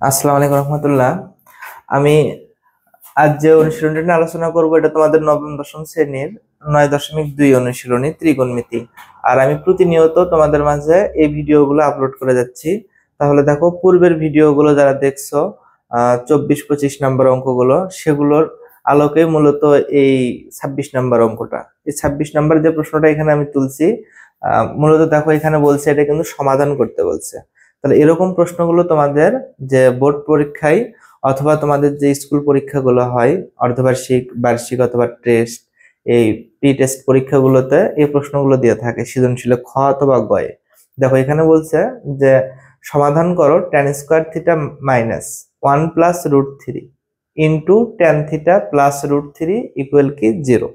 আসসালামু আলাইকুম রহমতুল্লাহ। আমি আজ যে অনুশীলনটি নিয়ে আলোচনা করব এটা তোমাদের নবম দশম শ্রেণীর 9.2 অনুশীলনী ত্রিকোণমিতি। আর আমি প্রতিনিয়ত তোমাদের মাঝে এই ভিডিওগুলো আপলোড করে যাচ্ছি। তাহলে দেখো, পূর্বের ভিডিওগুলো যারা দেখছো 24-25 নম্বর অঙ্কগুলো, সেগুলোর আলোকে মূলত এই 26 নম্বর অঙ্কটা, এই 26 নম্বর যে প্রশ্নটা এখানে আমি তুলছি, মূলত দেখো এখানে বলছে এটা কিন্তু সমাধান করতে বলছে। তাহলে এরকম প্রশ্নগুলো তোমাদের যে বোর্ড পরীক্ষায় অথবা তোমাদের যে স্কুল পরীক্ষাগুলো হয়, অর্ধবার্ষিক, বার্ষিক অথবা টেস্ট, এই প্রি টেস্ট পরীক্ষাগুলোতে এই প্রশ্নগুলো দিয়ে থাকে সৃজনশীল খ অথবা গয়ে। দেখো এখানে বলছে যে সমাধান করো tan square theta minus 1+√3 into tan theta plus √3 equal কি 0।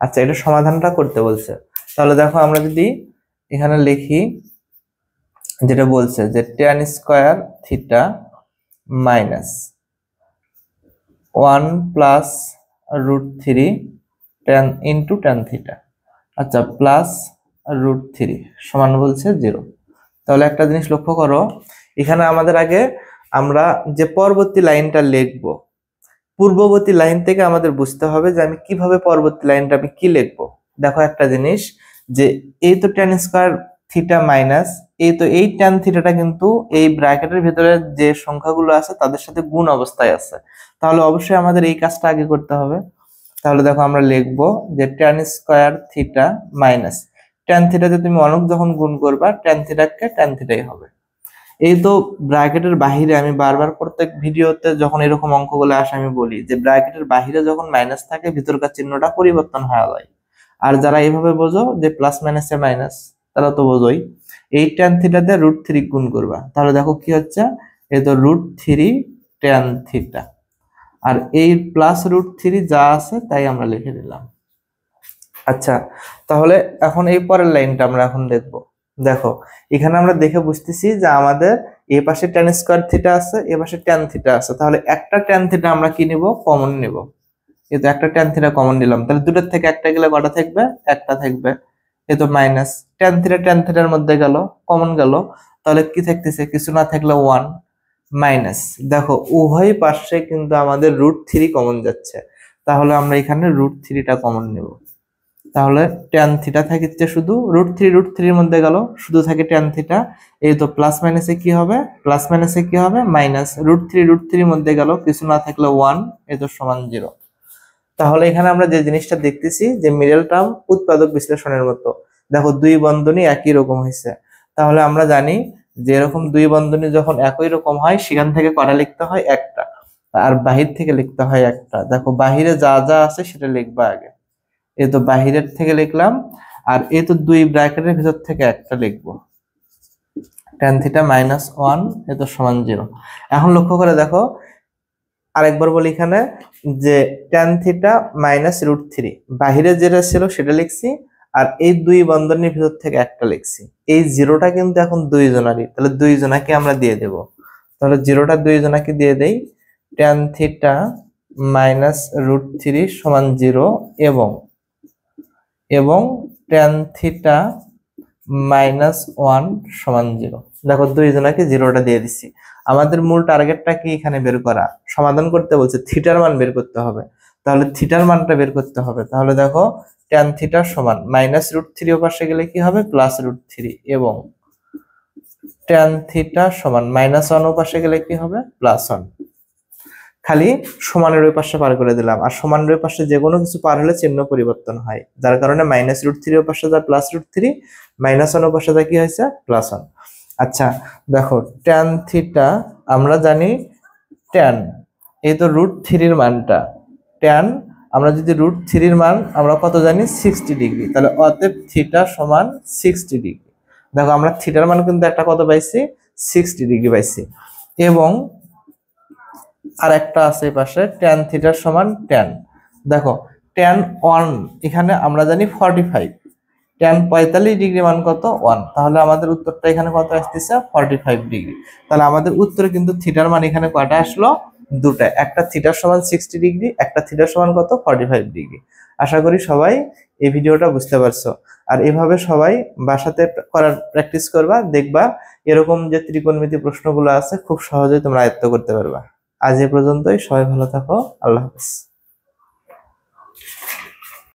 আচ্ছা, এটা সমাধানটা করতে বলছে। তাহলে দেখো আমরা যদি এখানে লিখি, যেটা বলছে যে tan square theta minus 1+√3 tan into tan theta, আচ্ছা প্লাস √3 সমান বলছে 0। তাহলে একটা জিনিস লক্ষ্য করো, এখানে আমাদের আগে আমরা যে পরবর্তী লাইনটা লিখবো, পূর্ববর্তী লাইন থেকে আমাদের বুঝতে হবে যে আমি কিভাবে পরবর্তী লাইনটা আমি কি লিখবো। দেখো একটা জিনিস, যে এই তো tan স্কয়ার থিটা মাইনাস এই tan থিটাটা কিন্তু এই ব্র্যাকেটের ভিতরে যে সংখ্যাগুলো আছে তাদের সাথে গুণ অবস্থায় আছে। তাহলে অবশ্যই আমাদের এই কাজটা আগে করতে হবে। তাহলে দেখো আমরা লিখবো যে tan square theta minus tan থিটাতে তুমি অনক যখন গুণ করবা tan থিটাকে tan থিটাই হবে। এই তো ব্র্যাকেটের বাহিরে, আমি বারবার প্রত্যেক ভিডিওতে যখন এরকম অঙ্কগুলো আসে আমি বলি যে ব্র্যাকেটের বাহিরে যখন মাইনাস থাকে ভিতরকার চিহ্নটা পরিবর্তন হয়ে যায়। আর যারা এইভাবে বোঝো যে প্লাস মাইনাসে মাইনাস, তারা তো বোঝোই। এই tan থিটাতে √3 গুণ করবা, তাহলে দেখো কি হচ্ছে, এই তো √3 tan থিটা, আর এই প্লাস √3 যা আছে তাই আমরা লিখে দিলাম। আচ্ছা, তাহলে এখন এই পরের লাইনটা আমরা এখন দেখব। দেখো এখানে আমরা দেখে বুঝতেছি যে আমাদের এই পাশে tan স্কয়ার থিটা আছে, এই পাশে tan থিটা আছে। তাহলে একটা tan থিটা আমরা কি নিব, কমন নিব। এই তো একটা tan থিটা কমন নিলাম, তাহলে দুটোর থেকে একটা গেলে কটা থাকবে, একটা থাকবে। এই তো মাইনাস tan থিটার মধ্যে গেল, কমন গেল, তাহলে কি থাকতেছে, কিছু না থাকলে 1 মাইনাস। দেখো উভয় পাশে কিন্তু আমাদের √3 কমন যাচ্ছে, তাহলে আমরা এখানে √3টা কমন নেব। তাহলে tan থিটা থাকছে শুধু √3 এর মধ্যে গেল, শুধু থাকে tan থিটা। এই তো প্লাস মাইনাসে কি হবে, প্লাস মাইনাসে কি হবে, মাইনাস √3 এর মধ্যে গেল, কিছু না থাকলে 1, এই তো সমান 0। তাহলে এখানে আমরা যে জিনিসটা দেখতেছি যে মিডল টার্ম উৎপাদক বিশ্লেষণের মতো। দেখো দুই বন্ধনী একই রকম হয়েছে, তাহলে আমরা জানি যে এরকম দুই বন্ধনী যখন একই রকম হয় সেখান থেকে কটা লিখতে হয়, একটা, আর বাহির থেকে লিখতে হয় একটা। দেখো বাহিরে যা যা আছে সেটা লিখবা আগে। এই তো বাহিরের থেকে লিখলাম, আর এই তো দুই ব্র্যাকেটের ভিতর থেকে একটা লিখবো, tan থিটা মাইনাস 1 এই তো সমান 0। এখন লক্ষ্য করে দেখো, আরেকবার বলি এখানে যে tan থিটা মাইনাস √3, বাহিরে যেটা ছিল সেটা লিখছি, আর এই দুই বন্ধনীর ভিতর থেকে একটা লিখছি। এই 0টা কিন্তু এখন দুইজনারই, তাহলে দুইজনাকে আমরা দিয়ে দেব। তাহলে 0টা দুইজনাকে দিয়ে দেই, tan থিটা মাইনাস √3 সমান 0 এবং tan থিটা মাইনাস 1 সমান 0। দেখো দুইজনাকে 0টা দিয়ে দিচ্ছি। আমাদের মূল টার্গেটটা কি এখানে বের করা, সমাধান করতে বলছে, থিটার মান বের করতে হবে। তাহলে থিটার মানটা বের করতে হবে। তাহলে দেখো tan থিটা সমান মাইনাস √3 পাশে গেলে কি হবে, প্লাস √3, এবং tan থিটা সমান মাইনাস 1 পাশে গেলে কি হবে, প্লাস 1। খালি সমানের ওই পাশে পার করে দিলাম, আর সমানের ওই পাশে যে কোনো কিছু পার হলে চিহ্ন পরিবর্তন হয়, যার কারণে মাইনাস √3 ওই পাশে যায় প্লাস √3, মাইনাস 1 ওই পাশে যায় কি হয়েছে, প্লাস 1। আচ্ছা দেখো tan থিটা আমরা জানি, tan এই তো √3 এর মানটা, tan আমরা যদি √3 এর মান আমরা কত জানি, 60 ডিগ্রি, তাহলে অতএব থিটা সমান 60 ডিগ্রি। দেখো আমরা থিটার মান কিন্তু একটা কত পাইছি, 60 ডিগ্রি পাইছি। এবং আর একটা আছে এই পাশে tan থিটার সমান tan, দেখো tan 1 এখানে আমরা জানি 45, tan 45 ডিগ্রি মান কত, 1, তাহলে আমাদের উত্তরটা এখানে কত আসতেছে, 45 ডিগ্রি। তাহলে আমাদের উত্তরে কিন্তু থিটার মান এখানে কয়টা আসলো, দুটা, একটা থিটার সমান 60 ডিগ্রি, একটা থিটার সমান কত, 45 ডিগ্রি। আশা করি সবাই এই ভিডিওটা বুঝতে পারছো। আর এভাবে সবাই বাসাতে করার প্র্যাকটিস করবা, দেখবা এরকম যে ত্রিকোণমিতি প্রশ্নগুলো আছে খুব সহজেই তোমরা আয়ত্ত করতে পারবা। আজ এ পর্যন্তই, সবাই ভালো থাকো, আল্লাহ হাফেজ।